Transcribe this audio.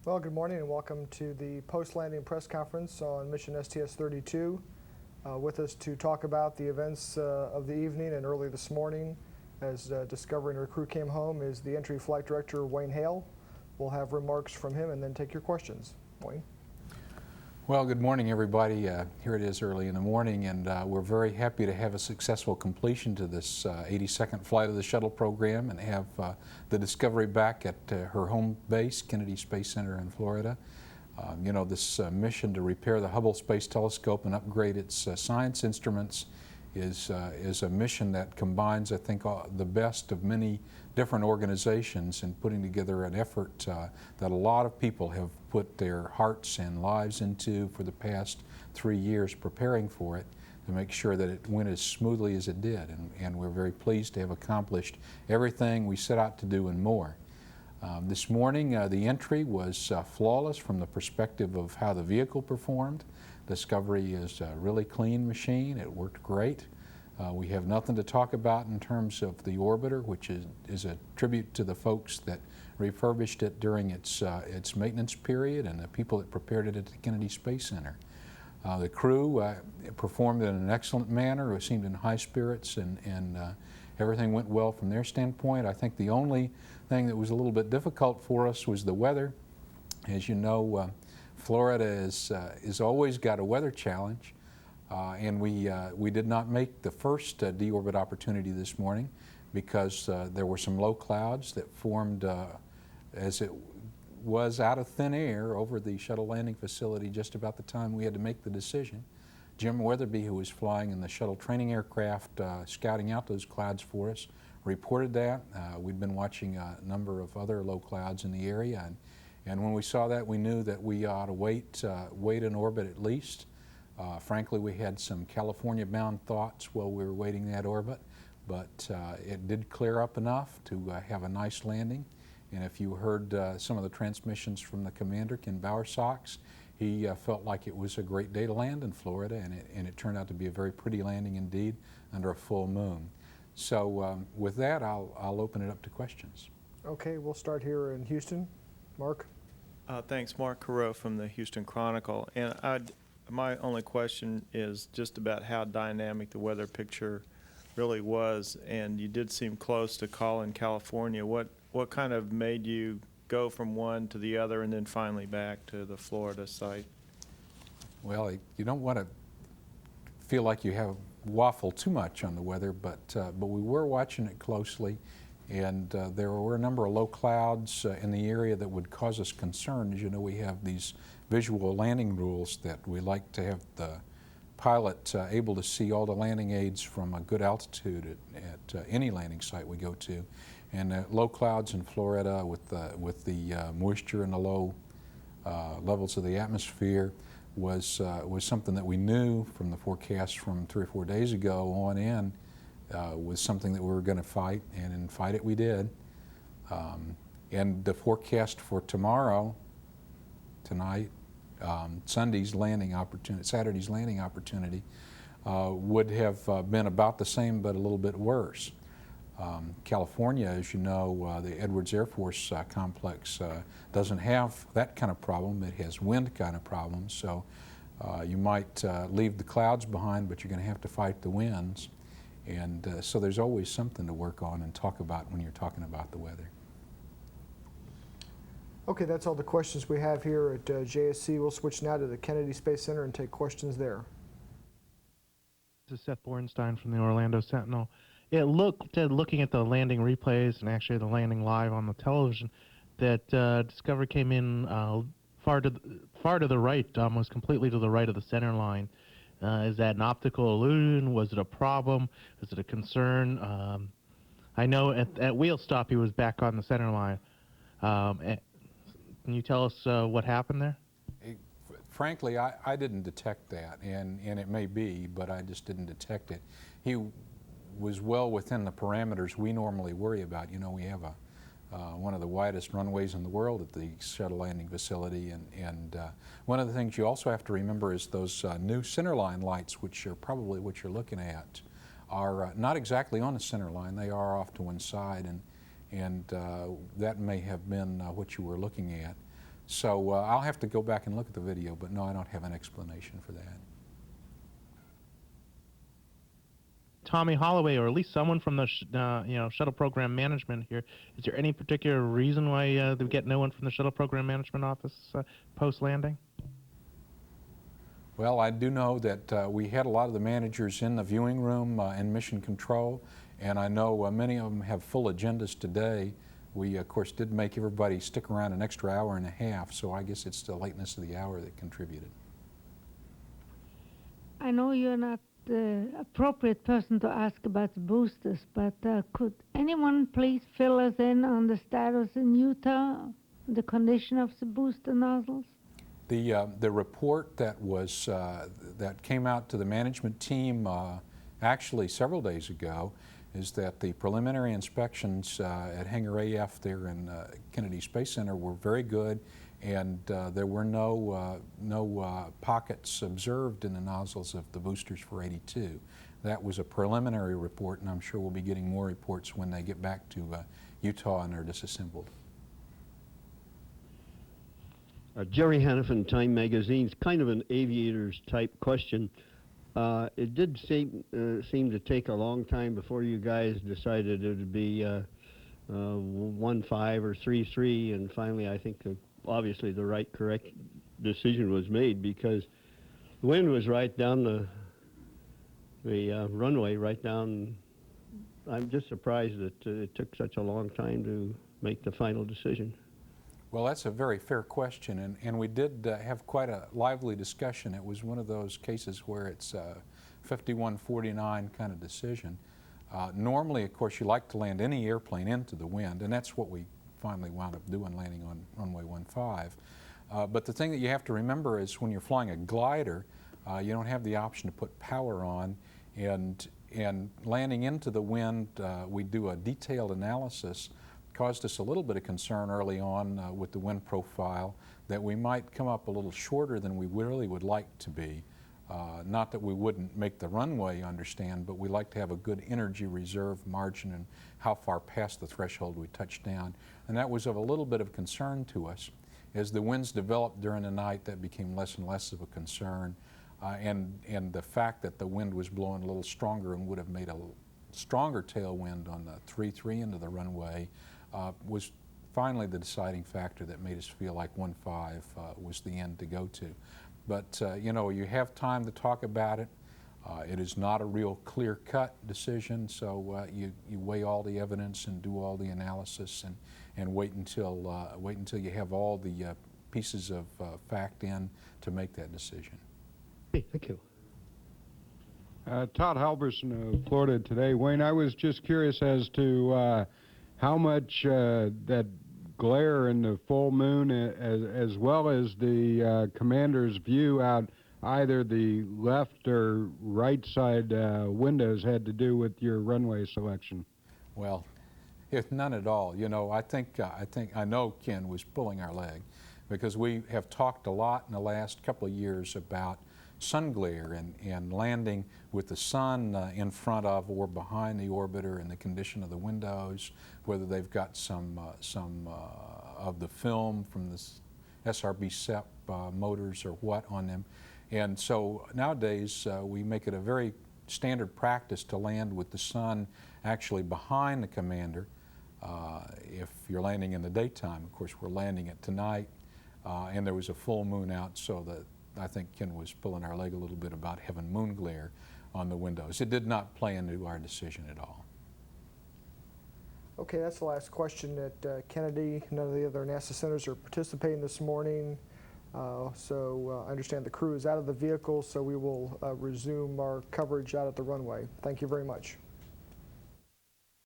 Well, good morning and welcome to the post-landing press conference on mission STS-82. With us to talk about the events of the evening and early this morning as Discovery and her crew came home is the entry flight director, Wayne Hale. We'll have remarks from him and then take your questions. Wayne? Well, good morning, everybody. Here it is early in the morning, and we're very happy to have a successful completion to this 82nd flight of the shuttle program and have the Discovery back at her home base, Kennedy Space Center in Florida. You know, this mission to repair the Hubble Space Telescope and upgrade its science instruments is a mission that combines, I think, the best of many different organizations in putting together an effort that a lot of people have put their hearts and lives into for the past 3 years preparing for it to make sure that it went as smoothly as it did. And we're very pleased to have accomplished everything we set out to do and more. This morning, the entry was flawless from the perspective of how the vehicle performed. Discovery is a really clean machine. It worked great. We have nothing to talk about in terms of the orbiter, which is a tribute to the folks that refurbished it during its maintenance period and the people that prepared it at the Kennedy Space Center. The crew performed in an excellent manner. It seemed in high spirits, and everything went well from their standpoint. I think the only thing that was a little bit difficult for us was the weather. As you know, Florida is always got a weather challenge, and we did not make the first deorbit opportunity this morning because there were some low clouds that formed as it was out of thin air over the shuttle landing facility just about the time we had to make the decision. Jim Weatherby, who was flying in the shuttle training aircraft scouting out those clouds for us, reported that. We'd been watching a number of other low clouds in the area, and when we saw that, we knew that we ought to wait in orbit at least. Frankly, we had some California-bound thoughts while we were waiting that orbit, but it did clear up enough to have a nice landing. And if you heard some of the transmissions from the commander, Ken Bowersox, he felt like it was a great day to land in Florida, and it turned out to be a very pretty landing indeed under a full moon. So with that, I'll open it up to questions. Okay, we'll start here in Houston. Mark? Thanks, Mark Carreau from the Houston Chronicle. And my only question is just about how dynamic the weather picture really was. And you did seem close to calling California. What kind of made you go from one to the other and then finally back to the Florida site? Well, you don't want to feel like you have waffle too much on the weather, but we were watching it closely, and there were a number of low clouds in the area that would cause us concern. As you know, we have these visual landing rules that we like to have the pilot able to see all the landing aids from a good altitude at any landing site we go to. And low clouds in Florida with the moisture and the low levels of the atmosphere was something that we knew from the forecast from 3 or 4 days ago on in was something that we were going to fight, and fight it we did. And the forecast for tomorrow, tonight, Sunday's landing opportunity, Saturday's landing opportunity, would have been about the same but a little bit worse. California, as you know, the Edwards Air Force Complex doesn't have that kind of problem. It has wind kind of problems, so you might leave the clouds behind, but you're going to have to fight the winds. And so there's always something to work on and talk about when you're talking about the weather. Okay, that's all the questions we have here at JSC. We'll switch now to the Kennedy Space Center and take questions there. This is Seth Bornstein from the Orlando Sentinel. It looked, looking at the landing replays and actually the landing live on the television, that Discovery came in far to the right, almost completely to the right of the center line. Is that an optical illusion? Was it a problem? Was it a concern? I know at wheel stop he was back on the center line. Can you tell us what happened there? Frankly, I didn't detect that, and it may be, but I just didn't detect it. He was well within the parameters we normally worry about. You know, we have one of the widest runways in the world at the shuttle landing facility, and one of the things you also have to remember is those new centerline lights, which are probably what you're looking at, are not exactly on the center line. They are off to one side, and that may have been what you were looking at. So I'll have to go back and look at the video, but no, I don't have an explanation for that. Tommy Holloway, or at least someone from the shuttle program management here. Is there any particular reason why they get no one from the shuttle program management office post landing? Well, I do know that we had a lot of the managers in the viewing room in mission control, and I know many of them have full agendas today. We, of course, did make everybody stick around an extra hour and a half, so I guess it's the lateness of the hour that contributed. I know you're not the appropriate person to ask about the boosters, but could anyone please fill us in on the status in Utah, the condition of the booster nozzles? The report that was that came out to the management team actually several days ago is that the preliminary inspections at Hangar AF there in Kennedy Space Center were very good, and there were no pockets observed in the nozzles of the boosters for 82. That was a preliminary report, and I'm sure we'll be getting more reports when they get back to Utah and are disassembled. Jerry Hannafin, Time Magazine's kind of an aviator's type question. It did seem to take a long time before you guys decided it would be 1-5 or 3-3, and finally I think obviously the correct decision was made, because the wind was right down the runway, right down. I'm just surprised that it took such a long time to make the final decision. Well, that's a very fair question, and we did have quite a lively discussion. It was one of those cases where it's a 51-49 kind of decision. Normally, of course, you like to land any airplane into the wind, and that's what we finally wound up doing, landing on runway 15. But the thing that you have to remember is when you're flying a glider, you don't have the option to put power on, and landing into the wind, we do a detailed analysis. Caused us a little bit of concern early on with the wind profile that we might come up a little shorter than we really would like to be. Not that we wouldn't make the runway understand, but we like to have a good energy reserve margin and how far past the threshold we touch down. And that was of a little bit of concern to us. As the winds developed during the night, that became less and less of a concern. And the fact that the wind was blowing a little stronger and would have made a stronger tailwind on the 3-3 into the runway was finally the deciding factor that made us feel like 1-5 was the end to go to. But you know, you have time to talk about it. It is not a real clear-cut decision, so you weigh all the evidence and do all the analysis and wait until you have all the pieces of fact in to make that decision. Hey, thank you. Todd Halverson of Florida Today. Wayne, I was just curious as to how much that glare in the full moon, as well as the commander's view out either the left or right side windows, had to do with your runway selection. Well, if none at all. You know, I know Ken was pulling our leg, because we have talked a lot in the last couple of years about sun glare and landing with the sun in front of or behind the orbiter, and the condition of the windows, whether they've got some of the film from the SRB SEP motors or what on them. And so nowadays we make it a very standard practice to land with the sun actually behind the commander if you're landing in the daytime. Of course, we're landing it tonight, and there was a full moon out, so that I think Ken was pulling our leg a little bit about having moon glare on the windows. It did not play into our decision at all. Okay, that's the last question at Kennedy. None of the other NASA centers are participating this morning. So I understand the crew is out of the vehicle, so we will resume our coverage out at the runway. Thank you very much.